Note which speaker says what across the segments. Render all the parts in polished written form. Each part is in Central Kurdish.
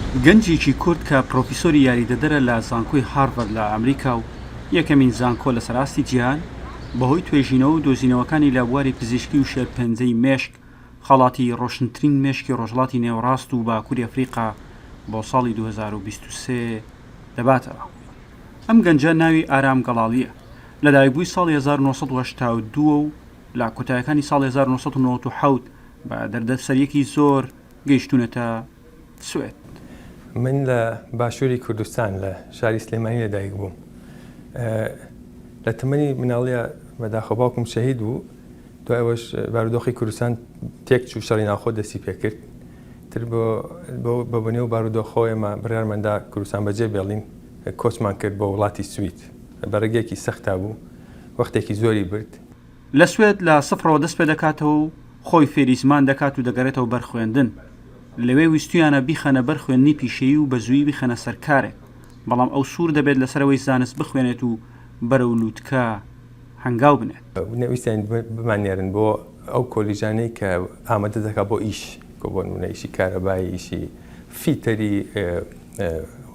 Speaker 1: گەنجێکی کورد کە پرۆفیسۆری یاریدەدەرە لە زانکۆی هارڤەرد لە ئەمریکا و یەکەمین زانکۆ لە سەراستی جیهان بەهۆی توێژینەوە و دۆزینەوەکانی لە بواری پزیشکی و شێرپەنجەی مێشک خەڵاتی ڕۆشنترین مێشکی ڕۆژهەڵاتی نێوەڕاست و باکووری ئەفریقا بۆ ساڵی 2023 دەباتەوە. ئەم گەنجە ناوی ئارام گەڵاڵیە، لەدایکبووی ساڵی 1982 و لە کۆتاییەکانی ساڵی 1997 بە دەردەسەریەکی زۆر گەیشتونەتە سوێد.
Speaker 2: من لە باشووری کوردستان لە شاری سلێمانی لەدایک بووم. لە تەمەنی مناڵیە بەداخە باوکم شەهید بوو، دوای ئەوەش بارودۆخی کوردستان تێک چوو شەڕی ناوخۆ دەستی پێکرد. تر بە بنێو بارودۆخەوە ئێمە بڕیارماندا کوردستان بەجێ بێڵین کۆچمان کرد بۆ وڵاتی سوید. بەڕێگەیەکی سەختا بوو، وەختێکی زۆری برد.
Speaker 1: لە سوێد لە سفرەوە دەست پێ دەکاتەوە و خۆی فێری زمان دەکات و دەگەڕێتەوە بەر خوێندن. لەوێ ویستویانە بیخەنە بەر خوێندنی پیشەیی و بە زووی بیخەنە سەرکارێک، بەڵام ئەو سوور دەبێت لەسەرەوەی زانست بخوێنێت و بەرەو لووتکە هەنگاو بنێت.
Speaker 2: نەویستیان بمانێرن بۆ ئەو کۆلیژانەی کە ئامادە دەکات بۆ ئیش، بۆ نمونە ئیشی کارەبایی، ئیشی فیتەری،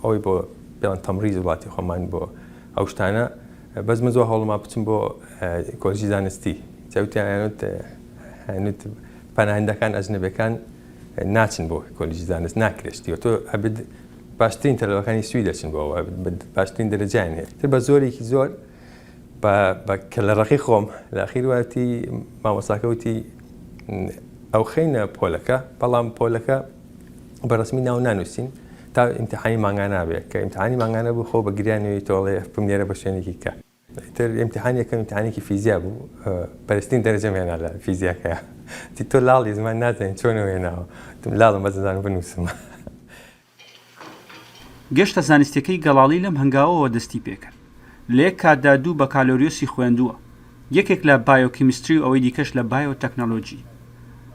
Speaker 2: ئەوەی بۆ پێڵەن تەمڕیز وڵاتی خۆمان بۆ ئەو شتانە. بەس من زۆر هەوڵما بچم بۆ کۆلیژی زانستی. جاوتیان هەنووت پەناهندەکان ئەجنەبیەکان ناچن بۆ کۆلیژی زانست، ناکرێشتیوە تۆ ئەبد باشترین تەلەوەکانی سوی دەچن بۆ باشترین دەرەجیان هەیە. تر بە زۆرێکی زۆر کە لە ڕەقی خۆم لە ئەخیر وایەتی مامۆستاکەوتی ئەو خەینە پۆلەکە، بەڵام پۆلەکە بەڕسمی ناو نانووسین تا ئیمتیحانی مانگا نابێت، کە ئیمتیحانی مانگانە بوو خۆ بە گریانەوەی تۆڵێ بمێرە بە شوێنێکی کە. تر ئیمتیحانێکە ئیمتیحانێکی فیزیا بوو، بەرزترین دەرەجەم هێنا لە فیزیاکەیە. تۆ لاڵی زمان نازانین چۆنەوە هێناوە، لاڵم بەزانم بنووسم.
Speaker 1: گەشتە زانستیەکەی گەڵاڵی لەم هەنگاوەوە دەستی پێکرد. لە یەک کاتدا دوو بەکالۆریۆسی خوێندووە، یەکێک لە بایۆکیمیستری و ئەوەی دیکەش لە بایۆتەکنۆلۆجی.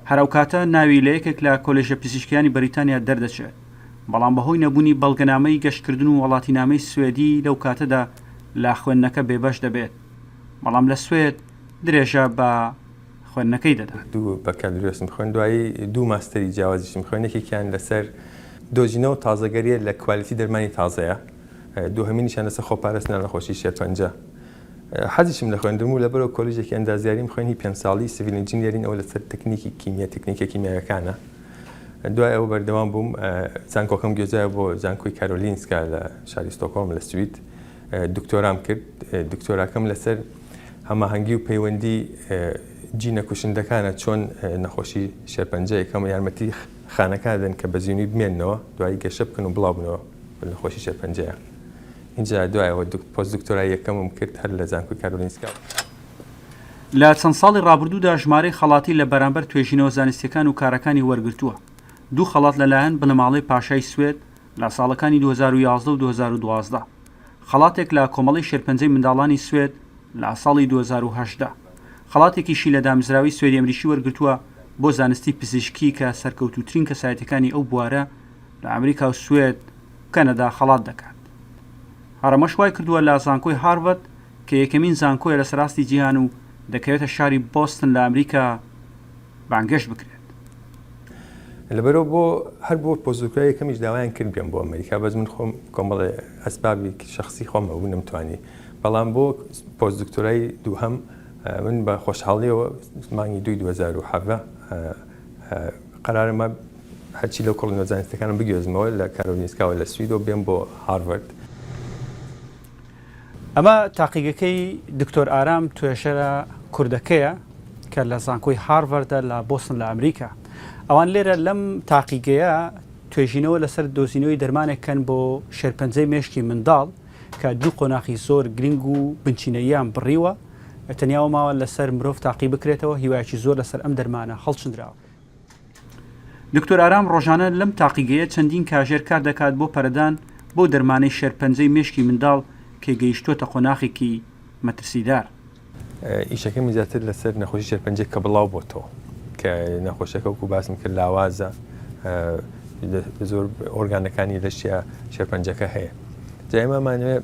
Speaker 1: هەراو کاتە ناوی لە یەکێک لە کۆلێژە پزیشکیانی بەریتانیا دەردەچێت، بەڵام بەهۆی نەبوونی بەڵگەنامەی گەشتکردن و وڵاتینامەی سوێدی لەو کاتەدا لا خوێندنەکە بێبەش دەبێت، بەڵام لە سوێد درێژە بە خوێندنەکەی دەدات.
Speaker 2: دوو بەکالۆریۆسم خوێن، دوایی دوو ماستەری جیاوازیشم خوێن، یەکێکیان لەسەر دۆژینەوە و تازەگەریە لە کوالیتی دەرمانی تازەیە، دووهەمینیشان لەسەر خۆپارێزنا نەخۆشی شێرپەنجە. حەزیشم لە خوێندن و لەبەرەوە کۆلیژێکی ئەندازیاریم خوێنی 5 ساڵی سیڤیل ئینجینیەرین، ئەوە لەسەر تەکنیکی کیمیا، تەکنیکە کیمیاویەکانە. دوای ئەوە بەردەوام بووم، زانکۆکەم گوێزایە بۆ زانکۆی کارۆلینسکا لە شاری ستۆکهۆلم لە سوید. دکتۆرام کرد. دکتۆراکەم لەسەر هەماهەنگی و پەیوەندی جینە کوشندەکانە چۆن نەخۆشی شێرپەنجە یەکەم یارمەتی خانەکان دەن کە بە زیینوی بمێننەوە، دوایی گەشە بکەن و بڵاو بنەوە نەخۆشی شێرپەنجەیە. اینجا دوایەوە پۆست دکتۆرای یەکەمم کرد هەر لە زانکۆی کارۆلینسکا.
Speaker 1: لە چەند ساڵی ڕابردوودا ژمارەی خەڵاتی لە بەرامبەر توێژینەوە زانستیەکان و کارەکانی وەرگرتووە. دوو خەڵات لەلایەن بنەماڵەی پاشای سوێد لە ساڵەکانی 2011 و 2012، خەڵاتێک لە کۆمەڵی شێرپەنجەی منداڵانی سوێد لە ساڵی 2018. خەڵاتێکیشی لە دامزراوی سوێدی ئەمریکی وەرگرتووە بۆ زانستی پزیشکی کە سەرکەوتوترین کەسایەتەکانی ئەو بوارە لە ئەمریکا و سوێد کەنەدا خەڵات دەکات. هەرەمەش وای کردووە لە زانکۆی هارڤەرد کە یەکەمین زانکۆیە لە سەراستی جیهان و دەکەوێتە شاری بۆستن لە ئەمریکا بانگەشت بکرێت.
Speaker 2: لەبەرەوە بۆ هەر بۆ پۆزدۆکتۆرای یەکەمیش داوایان کرد بێم بۆ ئەمریکا، بەس من خۆم کۆمەڵێ ئەسبابی شەخسی خۆمە بوو نەمتوانی، بەڵام بۆ پۆزدۆکتۆرای دووهەم من بە خۆشحاڵیەوە مانگی 2017 قەرارەمە هەرچی لەو کۆڵنیۆ زانستیەکانم بگوێزمەوە لە کارۆلینسکاوە لە سوید و بێم بۆ هارڤەرد.
Speaker 1: ئەمە تاقیگەکەی دکتۆر ئارام توێژەرە کوردەکەیە کە لە زانکۆی هارڤەردە لە بۆستن لە ئەمریکا. ئەوان لێرە لەم تاقیگەیە توێژینەوە لەسەر دۆزینەوەی دەرمانێککەن بۆ شێرپەنجەی مێشکی منداڵ کە دوو قۆناغی زۆر گرنگ و بنچینەییان بڕیوە، تەنیاوە ماوە لەسەر مرۆڤ تاقی بکرێتەوە، هیوایەکی زۆر لەسەر ئەم دەرمانە هەڵچندراوە. دکتۆر ئارام ڕۆژانە لەم تاقیگەیە چەندین کاژێر کار دەکات بۆ پەرەدان بۆ دەرمانەی شێرپەنجەی مێشکی منداڵ کە گەیشتووەتە قۆناغێکی مەترسیدار.
Speaker 2: ئیشەکەمی زیاتر لەسەر نەخۆشی شێرپەنجە کە بڵاو بۆتەوە، کە نەخۆشەکە وەکو باسم کرد لاوازە، زۆر ئۆرگانەکانی لەشیا شێرپەنجەکە هەیە. جا ئێمەمانوێت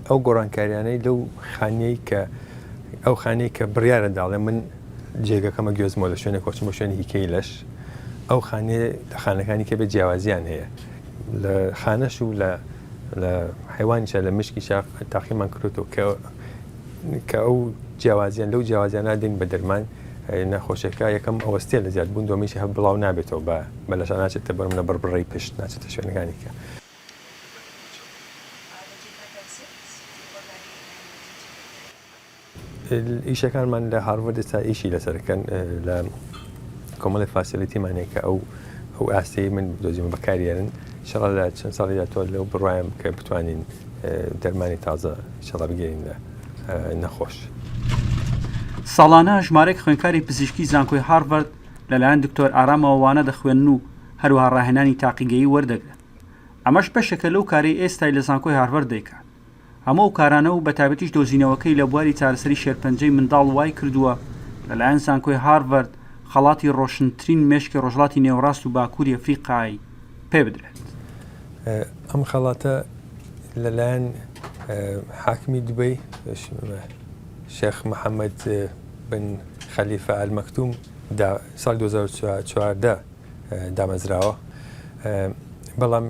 Speaker 2: ئەو گۆڕانکاریانەی لەو خانەی کە ئەو خانەی کە بڕیارە داڵێ من جێگەکەمە گوێزمەوە لە شوێنە کۆچم بۆ شوێنی هیکەی لەش، ئەو خانەی لە خانەکانی کە بێ جیاوازیان هەیە لە خانەش و لە حیوانیشە لە مشکیشە تاقیمان کردوتەوە کە ئەو جیاوازیان لەو جیاوازیانە دێن بە دەرمان نەخۆشیەکە یەکەم ئەوەستێ لە زیاد بوون دومیشی هەب بڵاو نابێتەوە بە لەشان ناچێتە بەرم لە بەربڕی پشت ناچێتە شوێنەکانیکە. ئیشەکانمان لە هاروارد ئێستا ئیشی لەسەرەکەن لە کۆمەڵی فاسیلیتیمانەیە کە ئەو ئاستەی من دۆزیمە بەکارێنن شەڵا لە چەند ساڵی دااتۆ لەو بڕوایم کە بتوانین دەرمانی تازە شەڵا بگەین لە نەخۆش.
Speaker 1: ساڵانە ژمارەی خوێندکاری پزیشکی زانکۆی هاروارد لەلایەن دکتۆر ئارام ئەوانە دەخوێنن و هەروەها ڕاهێنانی تاقیگەیی وەردەگرن. ئەمەش بەشێکە لەو کارەی ئێستای لە زانکۆی هاروارد دەیکات. هەموو کارانە و بەتابەتیش دۆزینەوەکەی لە بواری چارەسەری شێرپەنجەی منداڵ وای کردووە لەلایەن زانکۆی هاروارد خەڵاتی ڕۆشنترین مێشکی ڕۆژهەڵاتی نێوەڕاست و باکووری ئەفریقای پێ بدرێت.
Speaker 2: ئەم خەڵاتە لەلایەن حاکمی دوبەی شێخ محەممەد بن خەلیفە ئەلمەکتوم ساڵ 2014 دامەزراوە بەڵام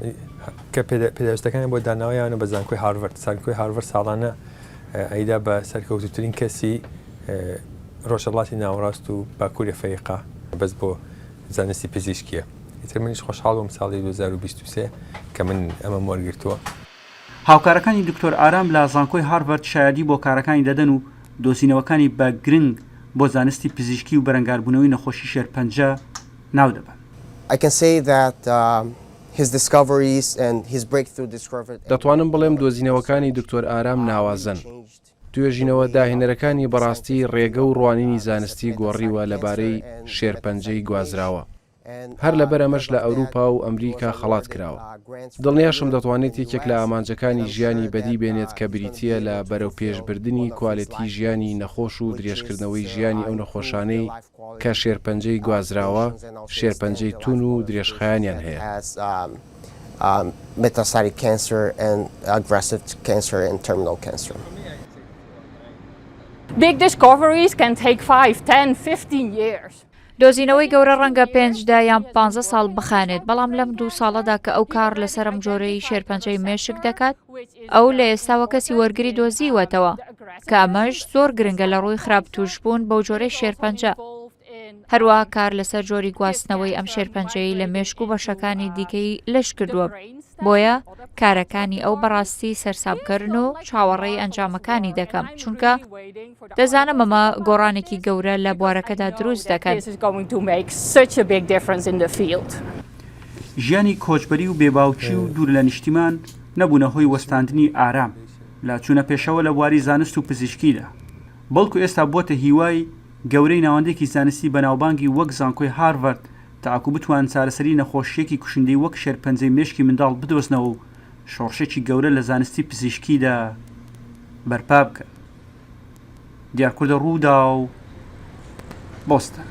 Speaker 2: کە پێداویستەکانی بۆ داناویانە بە زانکۆی هاروارد. زانکۆی هاروارد ساڵانە ئەیدا بە سەرکەوتوترین کەسی ڕۆژهەڵاتی ناوەڕاست و باکووری ئەفریقا بەس بۆ زانستی پزیشکیە. ئیتر منیش خۆشحاڵ بووم ساڵی 2023 کە من ئەمەم وەرگرتووە.
Speaker 1: هاوکارەکانی دکتۆر ئارام لە زانکۆی هاروارد شایەدی بۆ کارەکانی دەدەن و دۆزینەوەکانی بە گرنگ بۆ زانستی پزیشکی و بەرەنگاربوونەوەی نەخۆشی شێرپەنجە ناو دەبن.
Speaker 3: دەتوانم بڵێم دۆزینەوەکانی دکتۆر ئارام ناوازن. توێژینەوە داهێنەرەکانی بەڕاستی ڕێگە و ڕوانینی زانستی گۆڕیوە لەبارەی شێرپەنجەی گوازراوە. هەر لەبەر ئەمەش لە ئەوروپا و ئەمریکا خەڵات کراوە. دڵنیاشم دەتوانێت یەکێک لە ئامانجەکانی ژیانی بەدی بێنێت کە بریتیە لە بەرەو پێشبردننی کوالەتی ژیانی نەخۆش و درێژکردنەوەی ژیانی ئەو نەخۆشانەی کە شێرپەنجەی گوازراوە، شێرپەنجەی تون و درێژخایانیان هەیە.
Speaker 4: Metastatic cancer and aggressive cancer and terminal cancer.
Speaker 5: Big discoveries can take 5, 10, 15 years.
Speaker 6: دۆزینەوەی گەورە ڕەنگە 5 یان 15 ساڵ بخانێت، بەڵام لەم 2 ساڵەدا کە ئەو کار لەسەرم جۆرەی شێرپەنجەی مێشک دەکات، ئەو لە ئێستاوە کەسی وەرگری دۆزیوەتەوە کە ئەمەش زۆر گرنگە لە ڕووی خراپ توشبوون بەو جۆرەی شێرپەنجە. هەروەها کار لەسەر جۆری گواستنەوەی ئەم شێرپەنجەی لە مێشک و بەشەکانی دیکەی لەش کردووە، بۆیە کارەکانی ئەو بەڕاستی سەرسابکردن و چاوەڕێی ئەنجامەکانی دەکەم، چونکە دەزانم ئەمە گۆڕانێکی گەورە لە بوارەکەدا دروست دەکەن.
Speaker 1: ژیانی کۆچبەری و بێباوکی و دوور لە نیشتیمان نەبوونە هۆی وەستاندنی ئارام لە چوونە پێشەوە لە بواری زانست و پزیشکیدا، بەڵکو ئێستا بۆتە هیوای گەورەی ناوەندێکی زانستی بەناوبانگی وەک زانکۆی هاروارد تاکو بتوان چارەسەری نەخۆشیەکی کوشندەی وەک شێرپەنجەی مێشکی منداڵ بدۆزنەوە و شۆڕشێکی گەورە لە زانستی پزیشکیدا بەرپا بکەن. دیارکوردە ڕوودا و بۆستە.